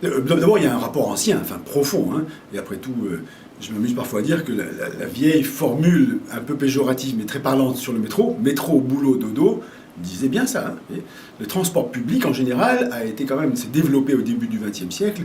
D'abord, il y a un rapport ancien, enfin profond, hein, et après tout, je m'amuse parfois à dire que la vieille formule un peu péjorative mais très parlante sur le métro, boulot, dodo, disait bien ça. Hein. Le transport public en général a été quand même, s'est développé au début du XXe siècle,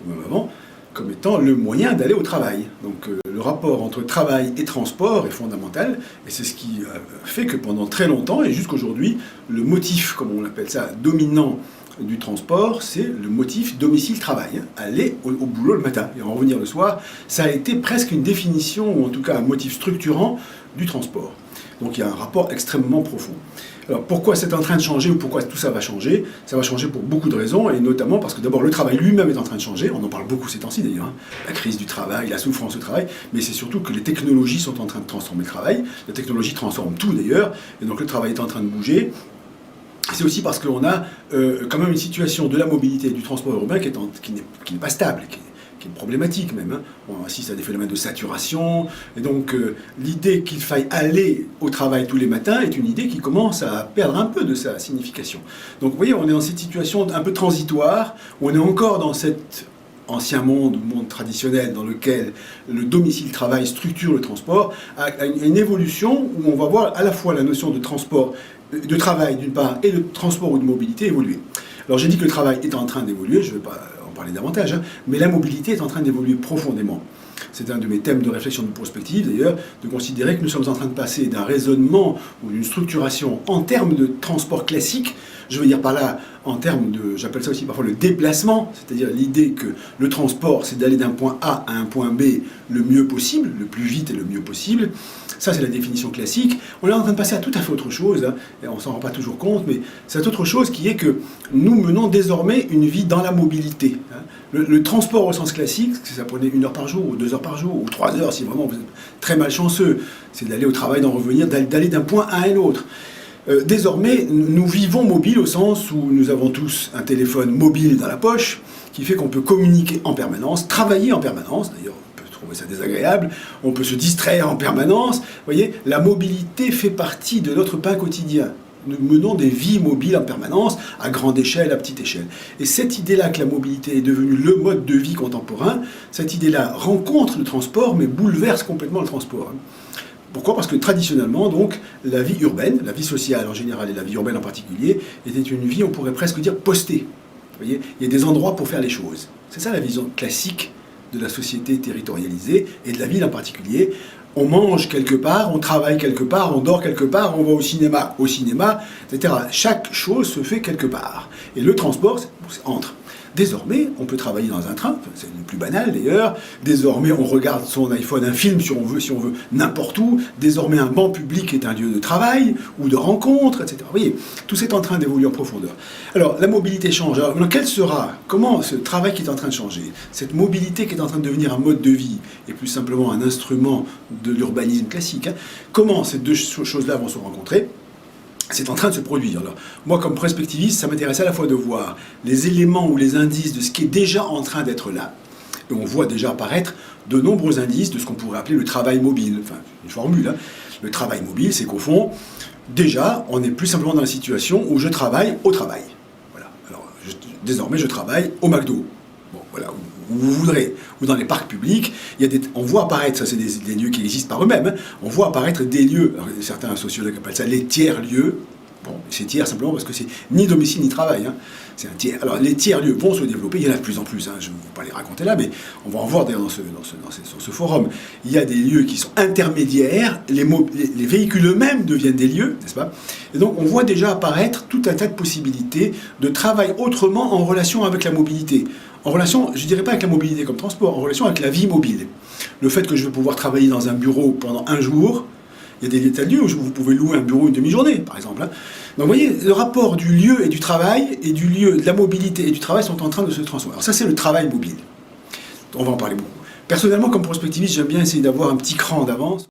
ou même avant, comme étant le moyen d'aller au travail. Donc le rapport entre travail et transport est fondamental, et c'est ce qui fait que pendant très longtemps, et jusqu'aujourd'hui, le motif, comme on l'appelle ça, dominant du transport, c'est le motif domicile-travail. Hein. Aller au boulot le matin et en revenir le soir, ça a été presque une définition, ou en tout cas un motif structurant du transport. Donc il y a un rapport extrêmement profond. Alors pourquoi c'est en train de changer ou pourquoi tout ça va changer? Ça va changer pour beaucoup de raisons, et notamment parce que d'abord le travail lui-même est en train de changer, on en parle beaucoup ces temps-ci d'ailleurs, hein. La crise du travail, la souffrance au travail, mais c'est surtout que les technologies sont en train de transformer le travail, la technologie transforme tout d'ailleurs, et donc le travail est en train de bouger. C'est aussi parce qu'on a quand même une situation de la mobilité et du transport urbain qui n'est pas stable, qui est problématique même. Hein. On assiste à des phénomènes de saturation, et donc l'idée qu'il faille aller au travail tous les matins est une idée qui commence à perdre un peu de sa signification. Donc vous voyez, on est dans cette situation un peu transitoire, où on est encore dans cet ancien monde traditionnel dans lequel le domicile-travail structure le transport, à une évolution où on va voir à la fois la notion de transport, de travail d'une part, et de transport ou de mobilité évoluer. Alors j'ai dit que le travail est en train d'évoluer, je ne vais pas en parler davantage, hein, mais la mobilité est en train d'évoluer profondément. C'est un de mes thèmes de réflexion de prospective, d'ailleurs, de considérer que nous sommes en train de passer d'un raisonnement ou d'une structuration en termes de transport classique, je veux dire par là en termes de, j'appelle ça aussi parfois le déplacement, c'est-à-dire l'idée que le transport, c'est d'aller d'un point A à un point B le mieux possible, le plus vite et le mieux possible. Ça, c'est la définition classique. On est en train de passer à tout à fait autre chose, hein, et on ne s'en rend pas toujours compte, mais c'est autre chose qui est que nous menons désormais une vie dans la mobilité. Hein. Le transport au sens classique, ça prenait 1 heure par jour, ou 2 heures par jour, ou 3 heures si vraiment vous êtes très malchanceux, c'est d'aller au travail, d'en revenir, d'aller d'un point A à un autre. Désormais, nous vivons mobile au sens où nous avons tous un téléphone mobile dans la poche, qui fait qu'on peut communiquer en permanence, travailler en permanence, d'ailleurs on peut trouver ça désagréable, on peut se distraire en permanence. Vous voyez, la mobilité fait partie de notre pain quotidien. Nous menons des vies mobiles en permanence, à grande échelle, à petite échelle. Et cette idée-là que la mobilité est devenue le mode de vie contemporain, cette idée-là rencontre le transport, mais bouleverse complètement le transport. Pourquoi? Parce que traditionnellement, donc, la vie urbaine, la vie sociale en général et la vie urbaine en particulier, était une vie, on pourrait presque dire, postée. Vous voyez, il y a des endroits pour faire les choses. C'est ça la vision classique de la société territorialisée et de la ville en particulier. On mange quelque part, on travaille quelque part, on dort quelque part, on va au cinéma, etc. Chaque chose se fait quelque part. Et le transport, c'est entre. Désormais, on peut travailler dans un train, c'est le plus banal d'ailleurs. Désormais, on regarde son iPhone, un film si on veut, n'importe où. Désormais, un banc public est un lieu de travail ou de rencontre, etc. Vous voyez, tout ça est en train d'évoluer en profondeur. Alors, la mobilité change. Alors, comment ce travail qui est en train de changer, cette mobilité qui est en train de devenir un mode de vie, et plus simplement un instrument de l'urbanisme classique, hein, comment ces deux choses-là vont se rencontrer? C'est en train de se produire. Alors, moi, comme prospectiviste, ça m'intéresse à la fois de voir les éléments ou les indices de ce qui est déjà en train d'être là. Et on voit déjà apparaître de nombreux indices de ce qu'on pourrait appeler le travail mobile. Enfin, une formule. Hein. Le travail mobile, c'est qu'au fond, déjà, on n'est plus simplement dans la situation où je travaille au travail. Voilà. Alors, désormais, je travaille au McDo. Bon, voilà, où vous voudrez, ou dans les parcs publics, on voit apparaître, ça c'est des lieux qui existent par eux-mêmes, hein, on voit apparaître des lieux, alors, certains sociologues appellent ça les tiers-lieux. Bon, c'est tiers simplement parce que c'est ni domicile ni travail, hein. C'est un tiers. Alors les tiers-lieux vont se développer, il y en a de plus en plus, hein. Je ne vais pas les raconter là, mais on va en voir d'ailleurs dans ce forum. Il y a des lieux qui sont intermédiaires, les véhicules eux-mêmes deviennent des lieux, n'est-ce pas? Et donc on voit déjà apparaître tout un tas de possibilités de travail autrement en relation avec la mobilité. En relation, je ne dirais pas avec la mobilité comme transport, en relation avec la vie mobile. Le fait que je vais pouvoir travailler dans un bureau pendant un jour, il y a des tas de lieux où vous pouvez louer un bureau une demi-journée, par exemple. Hein. Donc vous voyez, le rapport du lieu et du travail, et du lieu, de la mobilité et du travail sont en train de se transformer. Alors ça, c'est le travail mobile. On va en parler beaucoup. Personnellement, comme prospectiviste, j'aime bien essayer d'avoir un petit cran d'avance.